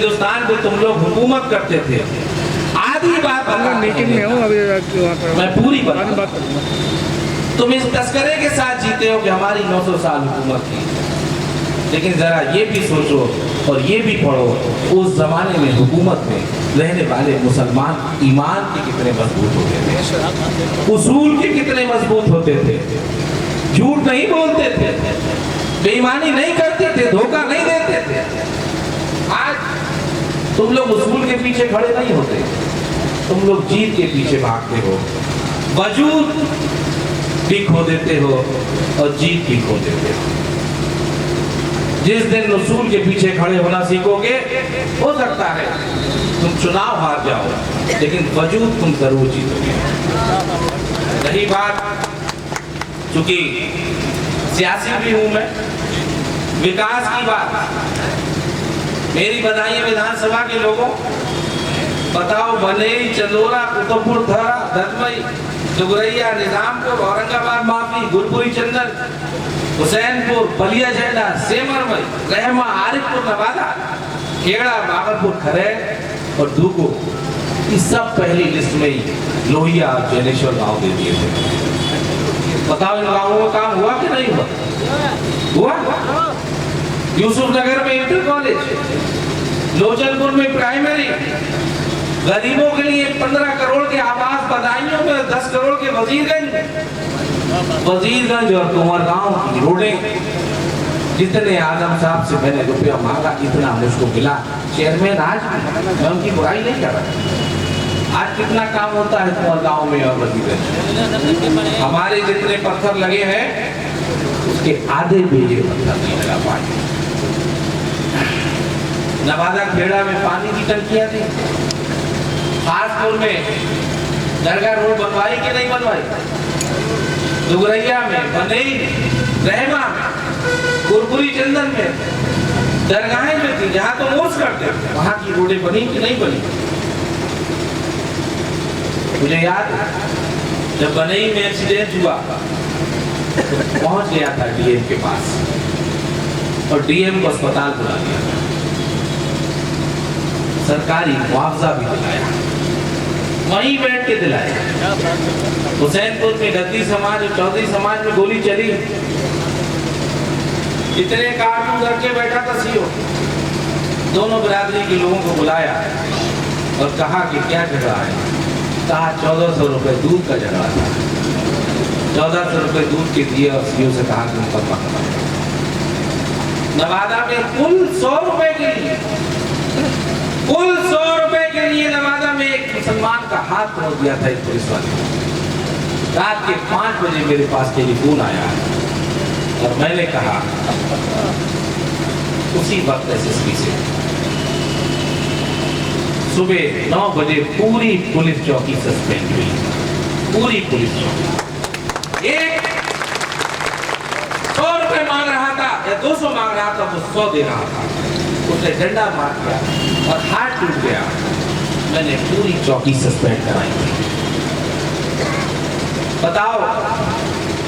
हिंदुस्तान पे तुम लोग हुकूमत करते थे। आधी बात मीटिंग में हूँ अभी वहाँ पर मैं पूरी बात करूँगा। तुम इस तस्करे के साथ जीते हो कि हमारी 900 साल हुकूमत थी, लेकिन जरा ये भी सोचो और ये भी पढ़ो उस जमाने में हुकूमत में रहने वाले मुसलमान ईमान के कितने मजबूत होते थे, उसूल के कितने मजबूत होते थे, झूठ नहीं बोलते थे, बेईमानी नहीं करते थे, धोखा नहीं देते थे। आज तुम लोग उसूल के पीछे खड़े नहीं होते, तुम लोग जीत के पीछे भागते हो, वजूद भी खो देते हो और जीत भी खो देते हो। जिस दिन उसूल के पीछे खड़े होना सीखोगे, हो सकता है तुम चुनाव हार जाओ, लेकिन वजूद तुम जरूर जीतोगे। रही बात, चूंकि सियासी भी हूं मैं, विकास की बात, मेरी बधाई विधानसभा के लोगों, बताओ बनेई, चंदोरा, कुतुबपुर, धरा, धनमई, दुगरैया, निजामपुर, औरंगाबाद, माफी, गुरपुरी, चंदन, हुसैनपुर, बलिया, झंडा, सेमरमई, रहमा, आरिफपुर, नवादा, खेड़ा, बाबरपुर, खरैर और दूको, इस सब पहली लिस्ट में ही लोहिया और जैनेश्वर गांव दे दिए थे। बताओ इन गांवों में काम हुआ कि नहीं हुआ? हुआ? यूसुफ नगर में इंटर कॉलेज, लोचनपुर में प्राइमरी, गरीबों के लिए 15 करोड़ के आवास, बदायूं में 10 करोड़ के वजीरगंज और कुंवरगांव की रोडें, जितने आजम साहब से मैंने रुपया मांगा इतना मुझको मिला। चेयरमैन आज मैं उनकी बुराई नहीं कर रहा, आज कितना काम होता है कुंवरगांव में और वजीरगंज। हमारे जितने पत्थर लगे हैं उसके आधे भी ये पत्थर नहीं लगा पाए। नवादा खेड़ा में पानी की टंकियां थी, खासपुर में दरगाह रोड बनवाई कि नहीं बनवाई, दुगरैया में, बनेई, रहमा में, गुरपुरी, चंदन में दरगाहें में थी जहां तो मोर्च करते, वहां की रोडें बनी कि नहीं बनी? मुझे याद है जब बनेई में एक्सीडेंट हुआ तो पहुंच गया था डीएम के पास और डीएम को अस्पताल बुला लिया, सरकारी मुआवजा भी दिलाया, वहीं बैठ के दिलाया। हुसैनपुर में गद्दी समाज और चौधरी समाज में गोली चली, इतने कार्टून करके बैठा था सीओ, दोनों बिरादरी के लोगों को बुलाया और कहा कि क्या झगड़ा है? कहा 1400 रुपए दूध का झगड़ा था। 1400 रुपए दूध के दिए और सीओ से कहा कि मुकदमा करा। नवादा में कुल 100 रुपए के लिए, कुल 100 रुपए के लिए नवादा में एक मुसलमान का हाथ तोड़ दिया था एक पुलिस वाले। रात के 5 बजे मेरे पास टेलीफोन आया और मैंने कहा उसी वक्त एसएसपी से, सुबह 9 बजे पूरी पुलिस चौकी सस्पेंड हुई, पूरी पुलिस चौकी। एक 100 रुपए मांग रहा था या 200 मांग रहा था, वो 100 दे रहा था, उसने डंडा मार दिया और हाथ टूट गया। मैंने पूरी चौकी सस्पेंड कराई। बताओ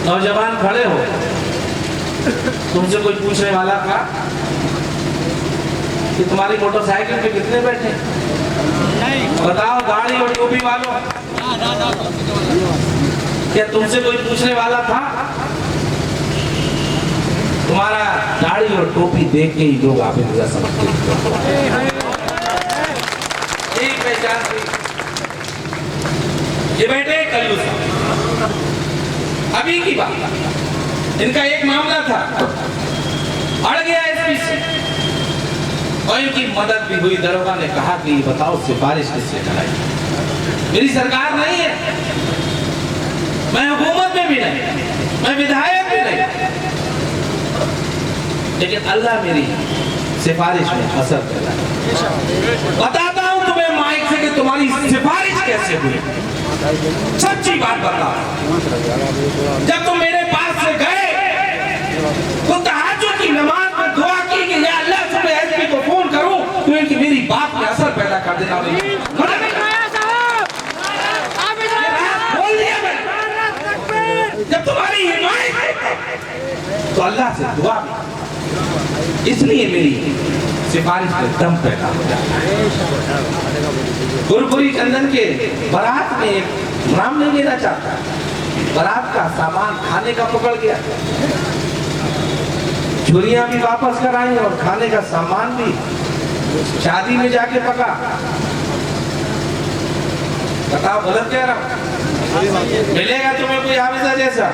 नौजवान खड़े हो, तुमसे कोई पूछने वाला था कि तुम्हारी मोटरसाइकिल पे कितने बैठे? नहीं। बताओ गाड़ी और टोपी वालों, क्या तुमसे कोई पूछने वाला था? तुम्हारा दाढ़ी और टोपी देख के ही लोग आप इंतजार समझते हैं। एक पहचान थी, ये बैठे कल्लू साहब, अभी की बात, इनका एक मामला था, अड़ गया एसपी से और इनकी मदद भी हुई। दरोगा ने कहा कि बताओ सिफारिश किससे कराई? मेरी सरकार नहीं है, मैं हुकूमत में भी नहीं, मैं विधायक भी नहीं, लेकिन अल्लाह मेरी सिफारिश में असर कर रहा है। बताता हूं तुम्हें माइक से कि तुम्हारी सिफारिश कैसे हुई। सच्ची बात बताओ, जब तुम मेरे पास से गए तो तहज्जुद की नमाज में दुआ की कि या अल्लाह सुबह एसपी को फोन करूं तो इनकी मेरी बात में असर पैदा कर देना। बोल दिया मैं, जब तुम्हारी हिमायत तो अल्लाह से दुआ भी इसलिए मेरी सिफारिश पे दम पैदा हो जाता है। गुरपुरी चंदन के बारात में एक नाम नहीं लेना चाहता, बारात का सामान खाने का पकड़ गया, छुरियां भी वापस कराई और खाने का सामान भी शादी में जाके पका। बताओ गलत कह रहा हूं? मिलेगा तुम्हें कोई हाफिजा जैसा?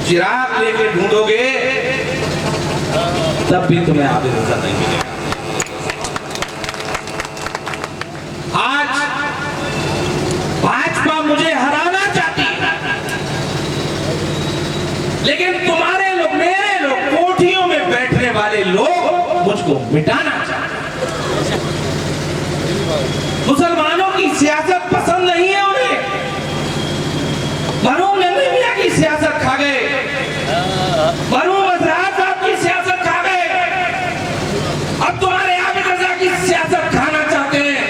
चिराग लेके ढूंढोगे तब भी तुम्हें हाफिजा नहीं मिलेगा। आज भाजपा मुझे हराना चाहती है, लेकिन तुम्हारे लोग, मेरे लोग, कोठियों में बैठने वाले लोग मुझको मिटाना चाहते हैं। मुसलमानों की सियासत पसंद नहीं है उन्हें। मरहूम नबी मियां की सियासत खा गए, मरहूम मजहर साहब की सियासत खा गए, अब तुम्हारे आबिद रजा की सियासत खाना चाहते हैं।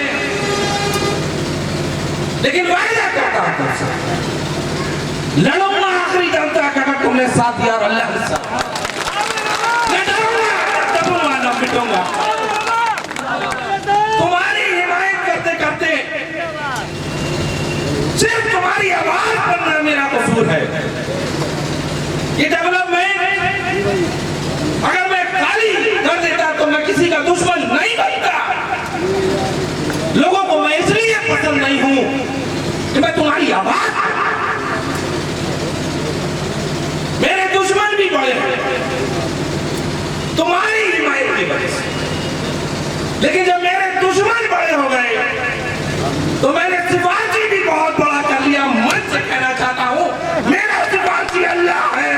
लेकिन वायदा करता हूं तुमसे, लड़ूंगा आखिरी दम तक अगर तुमने साथ दिया और अल्लाह के साथ। मैं डरूंगा, दबूंगा ना मिटूंगा। तुम्हारी हिमायत करते करते सिर्फ तुम्हारी आवाज बनना मेरा कसूर है। ये डेवलपमेंट अगर मैं खाली कर देता तो मैं किसी का दुश्मन नहीं बनता। लोगों को मैं इसलिए पसंद नहीं हूं कि मैं तुम्हारी आवाज, मेरे दुश्मन भी बड़े हैं तुम्हारी हिमायत की वजह से, लेकिन जब मेरे दुश्मन बड़े हो गए तो मैंने सिफारशी भी बहुत बड़ा कर लिया। मन से कहना चाहता हूं, मेरा सिफारशी अल्लाह है,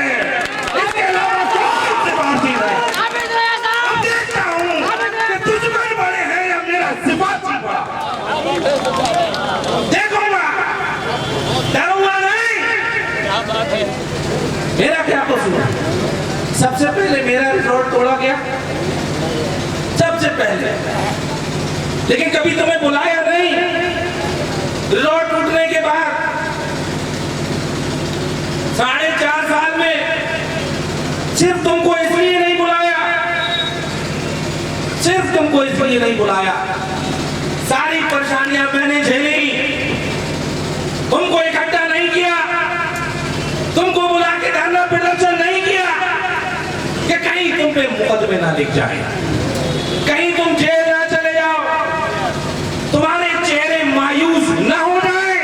इसके अलावा कोई सिफारशी नहीं। अब देखता हूं कि दुश्मन बड़े हैं या मेरा सिफारशी बड़ा, देखूंगा, डरूंगा नहीं। मेरा क्या कसूर? सबसे पहले मेरा रिकॉर्ड तोड़ा गया, सबसे पहले, लेकिन कभी तुम्हें बुलाया नहीं। रिजॉर्ट टूटने के बाद 4.5 साल में सिर्फ तुमको इसलिए नहीं बुलाया, सिर्फ तुमको इसलिए नहीं बुलाया, सारी परेशानियां मैंने झेली, तुमको इकट्ठा नहीं किया, तुमको बुला के धरना प्रदर्शन नहीं किया कि कहीं तुम पे मुकदमे ना लिख जाए, कहीं तुम जेल ना चले जाओ, तुम्हारे चेहरे मायूस ना हो जाए।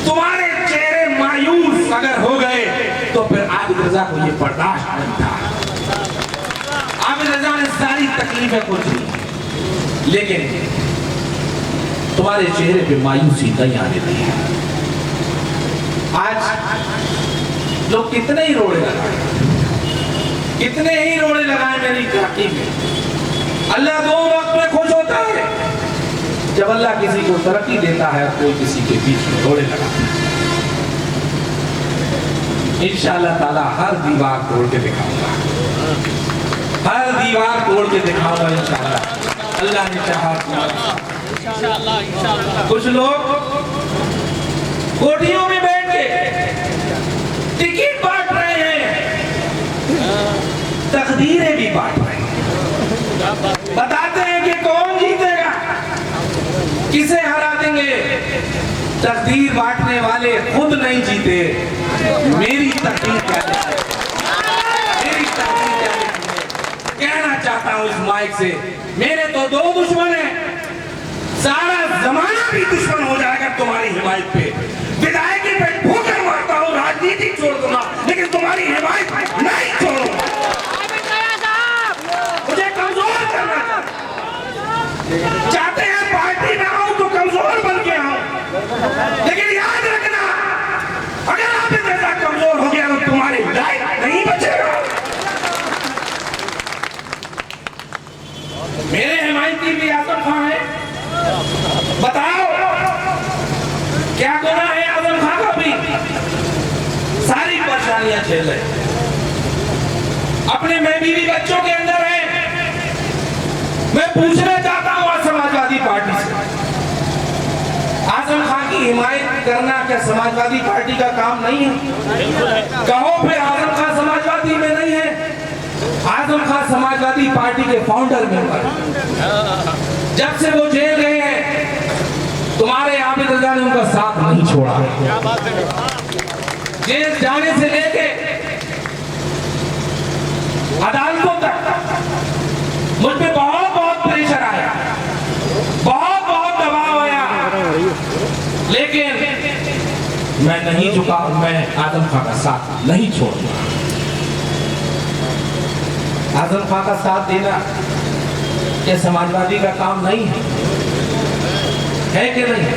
तुम्हारे चेहरे मायूस अगर हो गए तो फिर आबिद रजा को ये बर्दाश्त नहीं था। आबिद रजा ने सारी तकलीफें कुछ दी, लेकिन तुम्हारे चेहरे पे मायूसी नहीं आने दी। आज लोग कितने ही रोड़े लगाए, कितने ही रोड़े लगाए मेरी तरक्की में। अल्लाह दो वक्त में खुश होता है, जब अल्लाह किसी को तरक्की देता है, कोई किसी के बीच में रोड़े लगाता है। इंशाअल्लाह ताला हर दीवार तोड़ के दिखाऊंगा, हर दीवार तोड़ के दिखाऊंगा इंशाअल्लाह, अल्लाह ने चाहा इंशाअल्लाह। कुछ लोग कोठियों में बैठ के टिकट बांट रहे हैं, तकदीरें भी बांट रहे हैं, बताते हैं कि कौन जीतेगा, किसे हरा देंगे। तकदीर बांटने वाले खुद नहीं जीते, मेरी तकदीर क्या है, मेरी तकदीर क्या है। कहना चाहता हूं इस माइक से, मेरे तो 2 दुश्मन हैं, सारा जमाना भी दुश्मन हो जाएगा तुम्हारी हिमायत पे। विधायकी पे ठोकर मारता हूं, राजनीति छोड़ दूंगा, लेकिन तुम्हारी हिमायत नहीं छोड़ूंगा। मुझे कमजोर करना चाहते हैं, पार्टी में आऊं तो कमजोर बन के आऊं, लेकिन याद रखना, अगर आप जैसा कमजोर हो गया तो तुम्हारी लाइफ नहीं बचेगा। मेरे हिमायती भी आजम खान है, बताओ क्या गुनाह है आजम खान का भी? सारी परेशानियां झेल रहे, अपने में बीवी बच्चों के अंदर है। मैं पूछना चाहता हूं आज समाजवादी पार्टी से, आजम खान की हिमायत करना क्या समाजवादी पार्टी का काम नहीं है? कहो फिर आजम खान समाजवादी में नहीं है? आजम खान समाजवादी पार्टी के फाउंडर मेंबर, जब से वो जेल गए हैं तुम्हारे आबिद रजा ने उनका साथ नहीं छोड़ा। जेल जाने से लेके अदालतों तक मुझ पे बहुत प्रेशर आया, बहुत दबाव आया, लेकिन मैं नहीं झुका। मैं आजम खान का साथ नहीं छोड़ूंगा। आजम खान का साथ देना ये समाजवादी का काम नहीं है कि नहीं?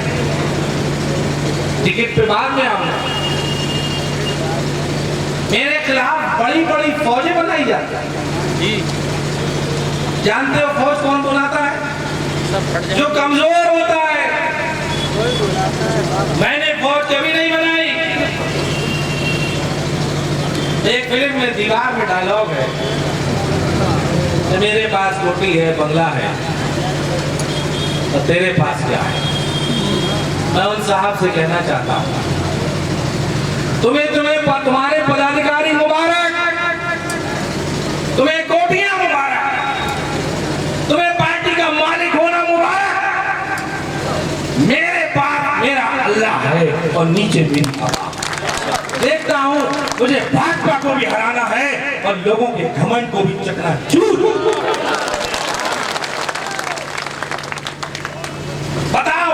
टिकट पे बाद में आऊंगा। मेरे खिलाफ बड़ी फौजें बनाई जाती है। जानते हो फौज कौन बनाता है? जो कमजोर होता है। मैंने फौज कभी नहीं बनाई। एक फिल्म में दीवार में डायलॉग है, मेरे पास कोठी है, बंगला है, और तेरे पास क्या है? मैं उन साहब से कहना चाहता हूं, तुम्हारे पदाधिकारी मुबारक, तुम्हें कोठियां मुबारक, तुम्हें पार्टी का मालिक होना मुबारक। मेरे पास मेरा अल्लाह है और नीचे मेरी हवा। देखता हूं मुझे भाजपा को भी हराना है और लोगों के घमंड को भी चकनाचूर। बताओ,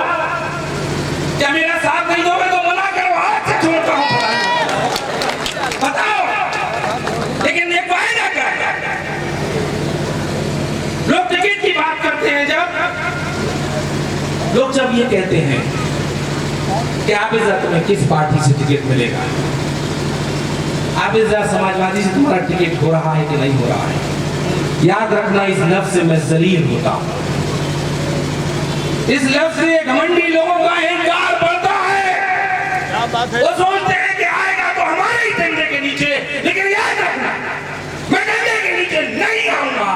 क्या मेरा साथ नहीं दोगे तो मना करो, हाथ से छोड़ता हूं। बताओ, लेकिन एक वायदा कर। लोग टिकट की बात करते हैं, जब ये कहते हैं कि आबिदा तुम्हें किस पार्टी से टिकट मिलेगा, आबिदा समाजवादी से तुम्हारा टिकट हो रहा है कि नहीं हो रहा है, याद रखना इस लफ्ज से मैं जलील होता हूं। इस लफ्ज से घमंडी लोगों का अहंकार बढ़ता है। वो सोचते हैं कि आएगा तो हमारे ही डंडे के नीचे, लेकिन याद रखना मैं डंडे के नीचे नहीं आऊंगा।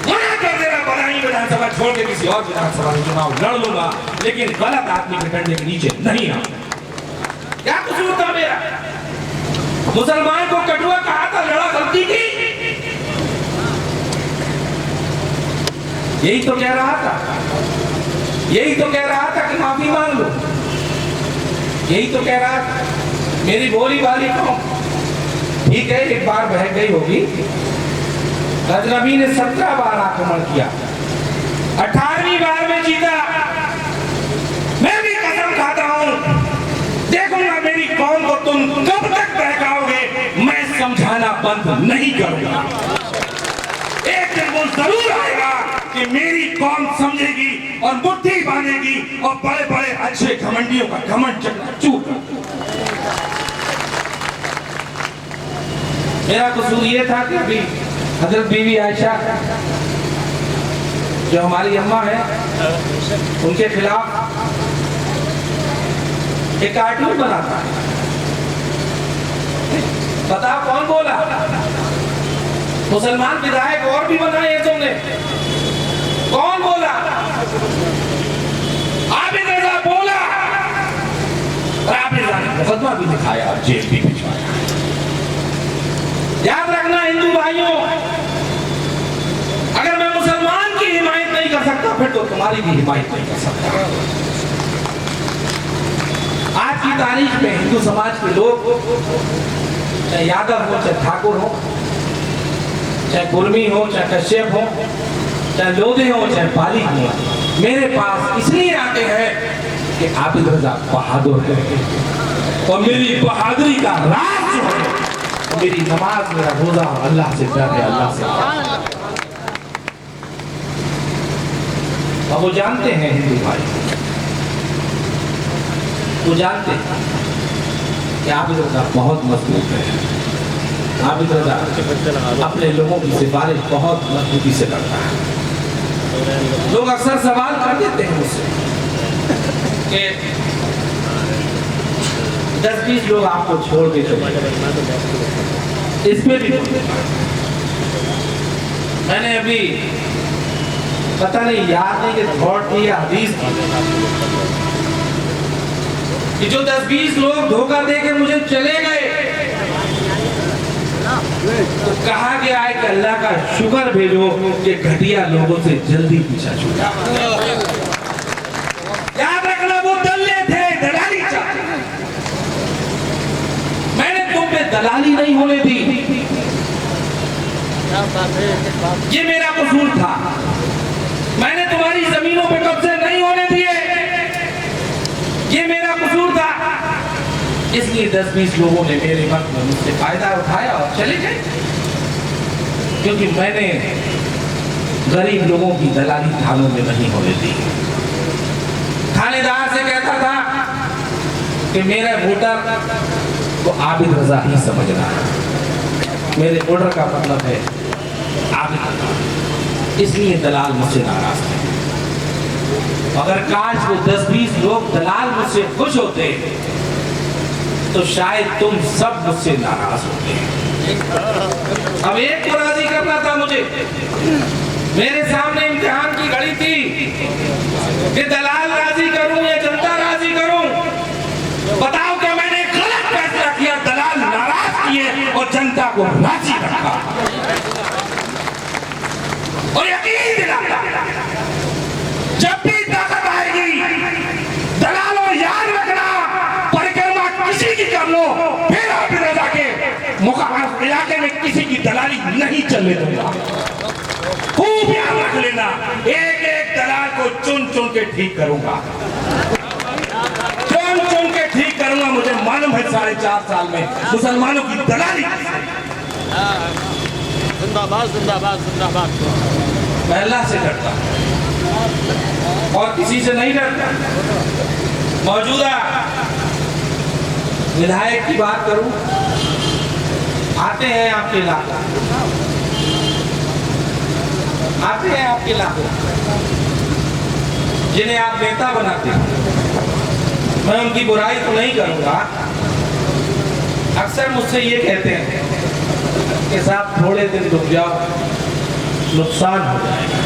मना कर देना, बदायूं विधानसभा छोड़ के किसी और विधानसभा में चुनाव लड़ लूंगा, लेकिन गलत आदमी के डंडे के नीचे नहीं आऊंगा। क्या कसूर था मेरा? मुसलमान को कटुआ कहा था, लड़ा गलती की, यही तो कह रहा था, यही तो कह रहा था कि माफी मांग लो, यही तो कह रहा था। मेरी बोली वाली कौन? ठीक है, एक बार बह गई होगी। गजनबी ने 17 बार आक्रमण किया, 18वीं बार में जीता। मैं भी कसम खाता हूं, देखूंगा मेरी कौम को तुम कब तक बहकाओगे, मैं समझाना बंद नहीं करूंगा। एक दिन वो जरूर आएगा कि मेरी कौम समझेगी और मुट्ठी बांधेगी और बड़े बड़े अच्छे घमंडियों का घमंड चकनाचूर। मेरा कसूर ये था कि अभी हजरत बीवी आयशा जो हमारी अम्मा है, उनके खिलाफ एक कार्टून बना था। बताओ कौन बोला? मुसलमान विधायक और भी बनाए हैं तुमने। कौन बोला? आबिद रजा बोला, और आबिद रजा ने मुकदमा भी दिखाया और जेल भी भिजवाया। याद रखना हिंदू भाइयों, अगर मैं मुसलमान की हिमायत नहीं कर सकता, फिर तो तुम्हारी भी हिमायत नहीं कर सकता। आज की तारीख में हिंदू समाज के लोग, चाहे यादव हो, चाहे ठाकुर हो, चाहे कुर्मी हो, चाहे कश्यप हो, चाहे लोधे हो, चाहे पाली हो, मेरे पास इसलिए आते हैं कि आबिद रजा बहादुर है और मेरी बहादुरी का राज जो है, मेरी नमाज, मेरा रोजा, अल्लाह से डर है, अल्लाह से। अब वो जानते हैं हिंदू भाई, वो जानते हैं कि आबिद रजा बहुत मजबूत है। आबिद रजा अपने लोगों की सिफारिश बहुत मजबूती से करता है। लोग अक्सर सवाल कर देते हैं मुझसे कि 10-20 लोग आपको छोड़ के चले गए, इसमें भी मैंने अभी पता नहीं, याद नहीं कि थॉट थी या हदीस थी, कि जो 10-20 लोग धोखा दे के मुझे चले गए, तो कहा गया है कि अल्लाह का शुक्र भेजो कि घटिया लोगों से जल्दी पीछा छूटा। याद रखना, वो दल्ले थे, दलाली चाहते। मैंने तुम पे दलाली नहीं होने दी, ये मेरा कसूर था। मैंने तुम्हारी जमीनों पे कब्जे नहीं होने दिए, ये मेरा कसूर था। इसलिए 10-20 लोगों ने मेरे वक्त में मुझसे फायदा उठाया और चले गए, क्योंकि मैंने गरीब लोगों की दलाली थानों में नहीं होने दी। थानेदार से कहता था कि मेरा वोटर को आबिद रजा ही समझना है, मेरे वोटर का मतलब है आबिद रजा, इसलिए दलाल मुझसे नाराज थे। अगर काश वो 10-20 लोग दलाल मुझसे खुश होते तो शायद तुम सब मुझसे नाराज होते। अब एक को राजी करना था मुझे। मेरे सामने इम्तिहान की घड़ी थी कि दलाल राजी करूं या जनता राजी करूं। बताओ क्या मैंने गलत फैसला किया, दलाल नाराज किए और जनता को राजी रखा। और यकीन दिलाता, जब भी ताकत आएगी दलालों याद रखना, परिक्रमा किसी की कर लो, फिर आप रजा के मुकाबला इलाके में किसी की दलाली नहीं चलने दूंगा। खूब याद रख लेना, एक एक दलाल को चुन चुन के ठीक करूंगा, चुन चुन के ठीक करूंगा। मुझे मालूम है 4.5 साल में मुसलमानों की दलाली। जिंदाबाद जिंदाबाद जिंदाबाद। मैं अल्लाह से डरता और किसी से नहीं डरता। मौजूदा विधायक की बात करूं, आते हैं आपके इलाके, आते हैं आपके इलाके, जिन्हें आप नेता बनाते हैं। मैं उनकी बुराई तो नहीं करूंगा। अक्सर मुझसे ये कहते हैं कि साहब थोड़े दिन रुक जाओ, नुकसान हो जाएगा।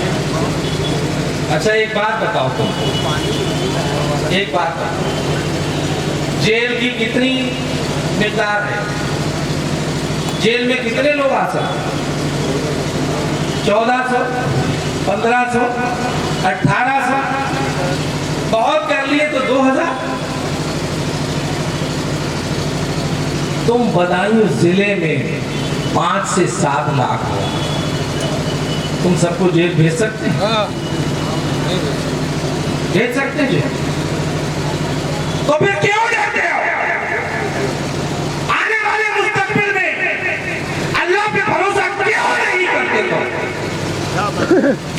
अच्छा एक बात बताओ तुम, एक बात बताओ, जेल की कितनी मिकदार है? जेल में कितने लोग आ सकते? 1400, 1500, 1800, बहुत कर लिए तो 2000। तुम बदायूं जिले में 5 से 7 लाख हो, तुम सबको जेल भेज सकते हैं? भेज सकते हैं? तो फिर क्यों डरते हो? आने वाले मुस्तकबिल में अल्लाह पे भरोसा क्यों नहीं करते हो?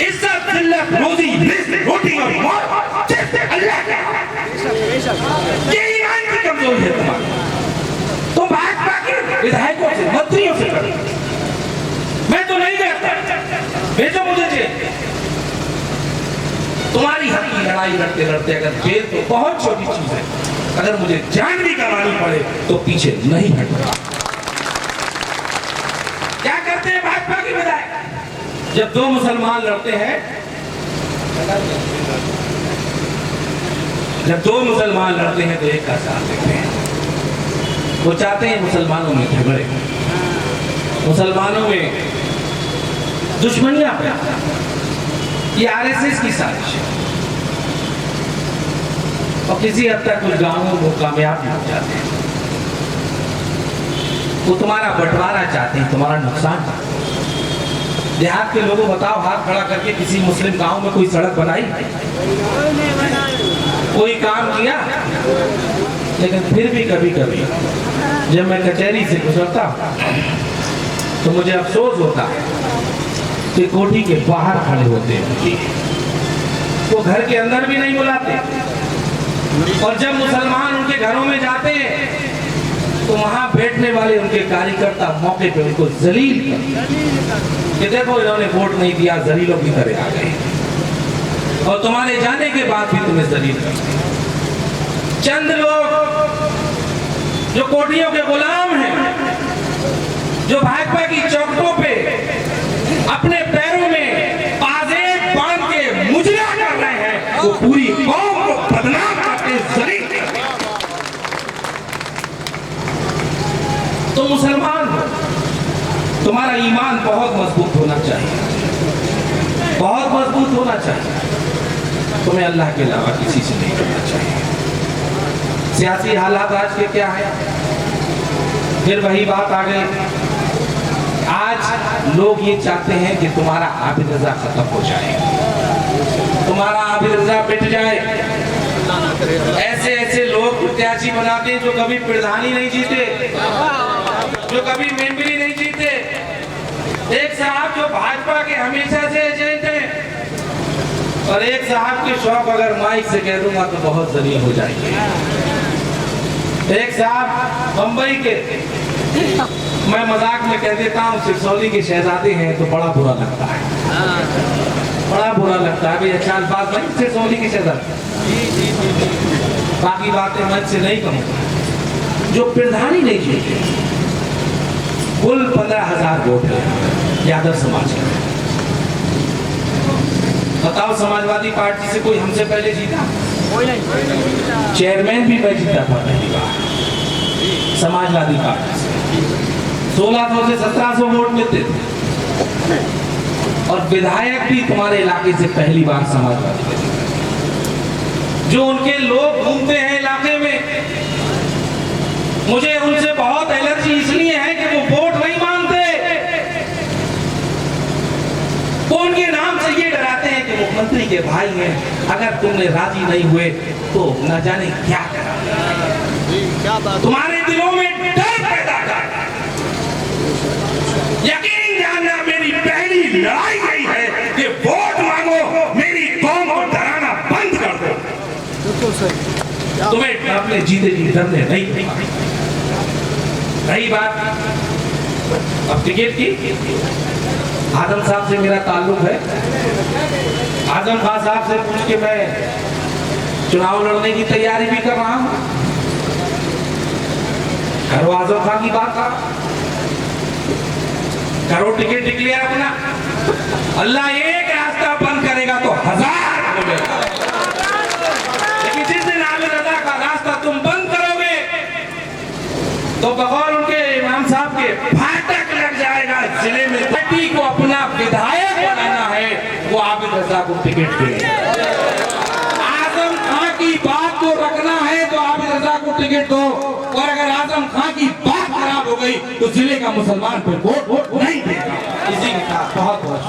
इज्जत, जिल्लत, रोजी, रिज़्क़, रोटी और मौत सिर्फ अल्लाह का। ये ईमान की कमजोरी है तुम्हारी। तुम भाजपा के विधायकों से, मंत्रियों से करते, मैं तो नहीं करता। भेजो मुझे जेल। तुम्हारी हक की लड़ाई लड़ते लड़ते अगर जेल तो बहुत छोटी चीज है, अगर मुझे जान भी गंवानी पड़े तो पीछे नहीं हटूंगा। क्या करते हैं भाजपा के विधायक? जब 2 मुसलमान लड़ते हैं, जब 2 मुसलमान लड़ते हैं तो एक का साथ देते हैं। वो चाहते हैं मुसलमानों में झगड़े, मुसलमानों में दुश्मनियां पैदा। ये आरएसएस की साजिश है और किसी हद तक कुछ गांवों को कामयाब भी हो जाते हैं। वो तुम्हारा बंटवारा चाहते हैं, तुम्हारा नुकसान चाहते हैं। देहात के लोगों बताओ, हाथ खड़ा करके किसी मुस्लिम गांव में कोई सड़क बनाई? कोई काम किया? लेकिन फिर भी कभी कभी जब मैं कचहरी से गुजरता तो मुझे अफसोस होता है कि कोठी के बाहर खड़े होते हैं, वो घर के अंदर भी नहीं बुलाते। और जब मुसलमान उनके घरों में जाते हैं तो वहां बैठने वाले उनके कार्यकर्ता मौके पे उनको जलील करते कि देखो इन्होंने वोट नहीं दिया, जलीलों की तरह आ गए, और तुम्हारे जाने के बाद भी तुम्हें जलील करते। चंद लोग जो कोठियों के गुलाम हैं, जो भाजपा की चौखटों पे अपने पैरों में पाजेब बांध के मुजरा कर रहे हैं, वो पूरी कौम को बदनाम करके जलील करते हैं। तो मुसलमान हो, तुम्हारा ईमान बहुत मजबूत होना चाहिए, बहुत मजबूत होना चाहिए। तुम्हें अल्लाह के अलावा किसी से नहीं करना चाहिए। सियासी हालात आज के क्या है, फिर वही बात आ गई। आज लोग ये चाहते हैं कि तुम्हारा आबिद रजा खत्म हो जाए, तुम्हारा आबिद रजा मिट जाए। ऐसे ऐसे लोग प्रत्याशी बनाते हैं जो कभी प्रधानी नहीं जीते, जो कभी मेंबरी नहीं जीते। एक साहब जो भाजपा के हमेशा से एजेंट हैं, और एक साहब के शौक अगर माइक से कह दूंगा तो बहुत जरिए हो जाएंगे। एक साहब बंबई के, मैं मजाक में कह देता हूँ सिरसौली के शहजादे हैं, तो बड़ा बुरा लगता है, बड़ा बुरा लगता है। भाई अच्छा बात नहीं, सिरसौली के शहजादे, बाकी बातें मन से नहीं कहूँगा। जो प्रधानी नहीं जीते, कुल 15,000 वोट है यादव समाज का। बताओ समाजवादी पार्टी से कोई हमसे पहले जीता? चेयरमैन भी मैं जीता था पहली बार समाजवादी पार्टी से। 1600 से 1700 वोट मिलते थे, और विधायक भी तुम्हारे इलाके से पहली बार समाजवादी के जीते। जो उनके लोग घूमते हैं इलाके में, मुझे उनसे बहुत एलर्जी इसलिए है कि वो वोट नहीं मांगते। वो उनके नाम से ये डराते हैं कि मुख्यमंत्री के भाई हैं, अगर तुमने राजी नहीं हुए तो न जाने क्या करा। तुम्हारे दिलों में डर पैदा कर। यकीन जानना, मेरी पहली लड़ाई यही है कि वोट मांगो, मेरी कौम को डराना बंद कर दो। तुम्हें अपने जीते जी डरने नहीं। रही बात अब टिकट की, आजम साहब से मेरा ताल्लुक है। आजम खान साहब से पूछ के मैं चुनाव लड़ने की तैयारी भी कर रहा हूं। करो आजम खान की बात करो, टिकट निकलिए अपना। अल्लाह एक रास्ता बंद करेगा तो 1000 खोलेगा, लेकिन जिस दिन आबिद रजा का रास्ता तुम बंद करोगे तो बगौर उनके इमाम साहब के फाटक लग जाएगा। जिले में पार्टी को अपना विधायक बनाना है, वो आबिद रजा को टिकट दे। आजम खां की बात को रखना है तो आबिद रजा को टिकट दो, और अगर आजम खां की बात खराब हो गई तो जिले का मुसलमान फिर वोट नहीं देगा। इसी के साथ बहुत बहुत